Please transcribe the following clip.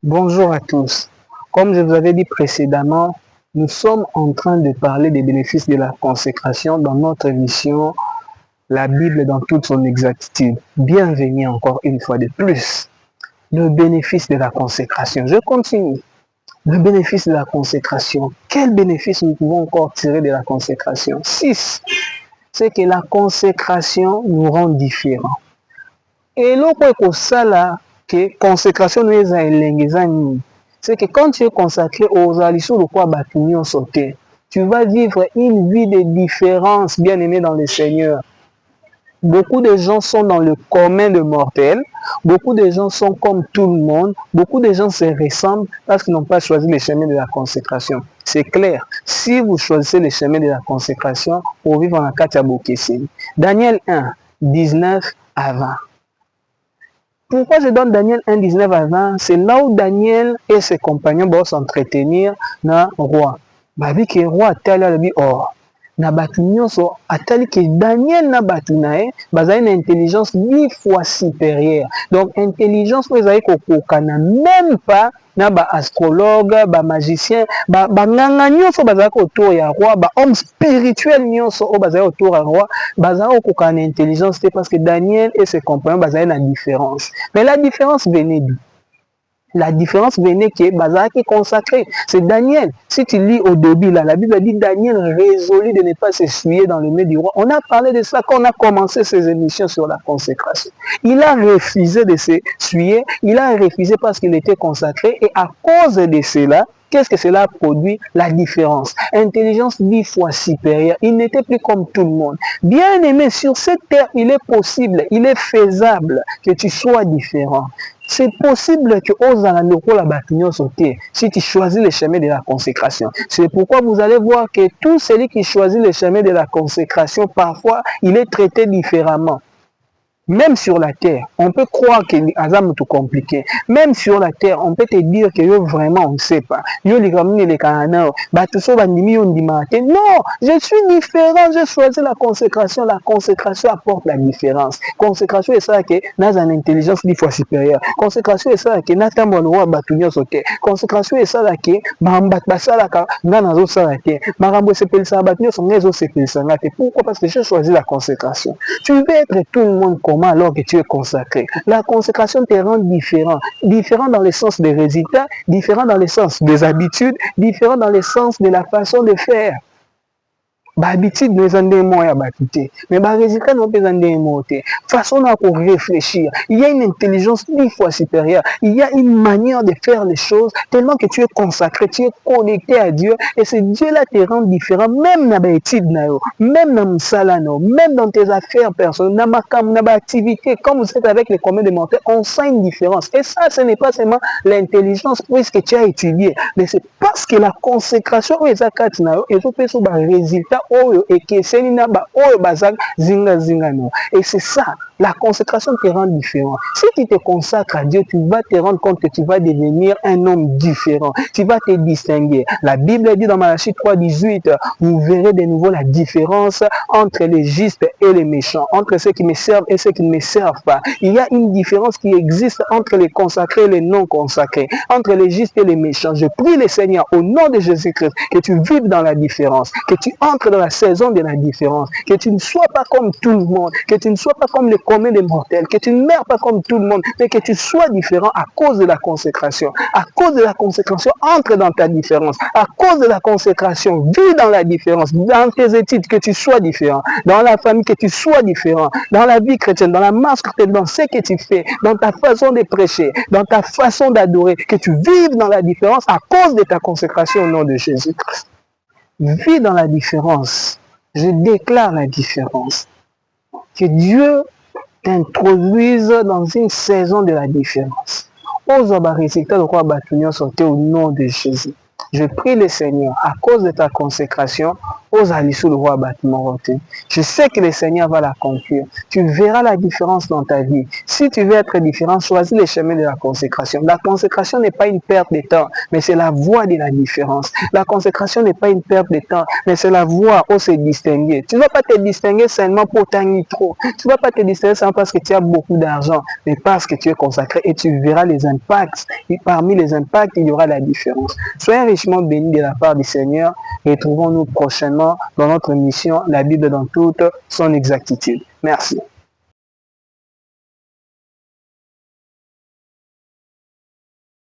Bonjour à tous. Comme je vous avais dit précédemment, nous sommes en train de parler des bénéfices de la consécration dans notre émission La Bible dans toute son exactitude. Bienvenue encore une fois de plus. Le bénéfice de la consécration. Je continue. Le bénéfice de la consécration. Quel bénéfice nous pouvons encore tirer de la consécration? 6. C'est que la consécration nous rend différents. Et l'autre ça là, que consécration nous est c'est que quand tu es consacré aux alissons de quoi bâtiment sauter, tu vas vivre une vie de différence, bien aimé dans le Seigneur. Beaucoup de gens sont dans le commun de mortels, beaucoup de gens sont comme tout le monde, beaucoup de gens se ressemblent parce qu'ils n'ont pas choisi le chemin de la consécration. C'est clair, si vous choisissez le chemin de la consécration, pour vivre en Katia Bokessi. Daniel 1, 19 à 20. Pourquoi je donne Daniel 1, 19 à 20? C'est là où Daniel et ses compagnons vont s'entretenir dans le roi. Babi que le roi a tel à lui, or, na batunyo so atali que Daniel na batunae, baza une intelligence 10 fois supérieure. Donc, intelligence, vous avez kokokana même pas na ba astrologue, ba magicien, ba nganga nyonso baza autour ya roi, ba homme spirituel nyonso o baza autour ya roi, baza kokokana intelligence parce que Daniel et ses compagnons baza na différence. Mais la différence venait d'où? La différence venait que Bazar qui est consacré. C'est Daniel. Si tu lis au début, là, la Bible dit Daniel résolu de ne pas s'essuyer dans le nez du roi. On a parlé de ça quand on a commencé ces émissions sur la consécration. Il a refusé de s'essuyer. Il a refusé parce qu'il était consacré. Et à cause de cela, qu'est-ce que cela a produit? La différence. Intelligence 10 fois supérieure. Il n'était plus comme tout le monde. Bien aimé, sur cette terre, il est possible, il est faisable que tu sois différent. C'est possible que si tu choisis le chemin de la consécration. C'est pourquoi vous allez voir que tout celui qui choisit le chemin de la consécration, parfois, il est traité différemment. Même sur la terre, on peut croire que Azam est tout compliqué. Même sur la terre, on peut te dire que vraiment, on ne sait pas. Non, je suis différent, j'ai choisi la consécration. La consécration apporte la différence. Consécration est ça que dans une intelligence 10 fois supérieure. Consécration est ça que Natamonoa Batunio Sote. Consécration est ça que Mambat Basalaka, Nanazo Salake, Marambo Sepelsa Batunio Sonezo Sepelsa. Pourquoi? Parce que j'ai choisi la consécration. Tu veux être tout le monde comme alors que tu es consacré. La consécration te rend différent. Différent dans le sens des résultats, différent dans le sens des habitudes, différent dans le sens de la façon de faire. Habitude nous en démoya batité, mais résultat nous pas en démoté. Façon à pour réfléchir. Il y a une intelligence 10 fois supérieure. Il y a une manière de faire les choses tellement que tu es consacré, tu es connecté à Dieu et ce Dieu-là te rend différent même dans l'étude même dans le salano, même dans tes affaires personnelles, dans ma activité. Quand vous êtes avec les communs de mortels, on sent une différence. Et ça, ce n'est pas seulement l'intelligence puisque tu as étudié, mais c'est parce que la consécration est à quatre nayo et tu peux sur résultat. Et c'est ça, la consécration te rend différent. Si tu te consacres à Dieu, tu vas te rendre compte que tu vas devenir un homme différent. Tu vas te distinguer. La Bible dit dans Malachie 3:18, vous verrez de nouveau la différence entre les justes et les méchants, entre ceux qui me servent et ceux qui ne me servent pas. Il y a une différence qui existe entre les consacrés et les non consacrés, entre les justes et les méchants. Je prie le Seigneur au nom de Jésus-Christ que tu vives dans la différence, que tu entres dans la saison de la différence, que tu ne sois pas comme tout le monde, que tu ne sois pas comme le commun des mortels, que tu ne meurs pas comme tout le monde, mais que tu sois différent à cause de la consécration. À cause de la consécration, entre dans ta différence. À cause de la consécration, vis dans la différence. Dans tes études, que tu sois différent. Dans la famille, que tu sois différent. Dans la vie chrétienne, dans la marche chrétienne, dans ce que tu fais, dans ta façon de prêcher, dans ta façon d'adorer, que tu vives dans la différence à cause de ta consécration au nom de Jésus-Christ. Vis dans la différence. Je déclare la différence. Que Dieu t'introduise dans une saison de la différence. Au nom de Jésus. Je prie le Seigneur, à cause de ta consécration, ozali sous le roi bâtiment. Je sais que le Seigneur va l'accomplir. Tu verras la différence dans ta vie. Si tu veux être différent, choisis le chemin de la consécration. La consécration n'est pas une perte de temps, mais c'est la voie de la différence. La consécration n'est pas une perte de temps, mais c'est la voie où se distinguer. Tu ne vas pas te distinguer seulement pour t'ennuyer trop. Tu ne vas pas te distinguer seulement parce que tu as beaucoup d'argent, mais parce que tu es consacré et tu verras les impacts. Et parmi les impacts, il y aura la différence. Soyez richement bénis de la part du Seigneur. Retrouvons-nous prochainement dans notre émission La Bible dans toute son exactitude. Merci.